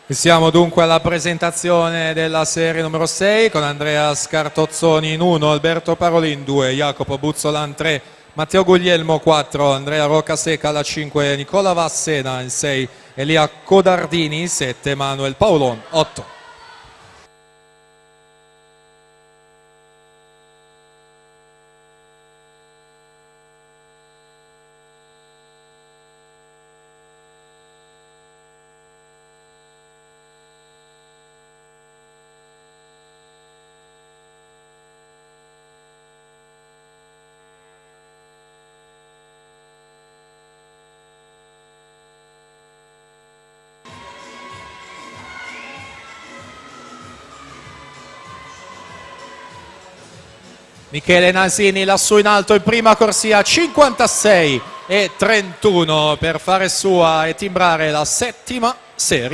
Siamo dunque alla presentazione della serie numero 6 con Andrea Scartozzoni in 1, Alberto Parolin 2, Jacopo Buzzolan 3, Matteo Guglielmo 4, Andrea Rocaseca alla 5, Nicola Vassena in 6, Elia Codardini 7, Manuel Paolon 8. Michele Nasini lassù in alto in prima corsia, 56 e 31 per fare sua e timbrare la settima serie.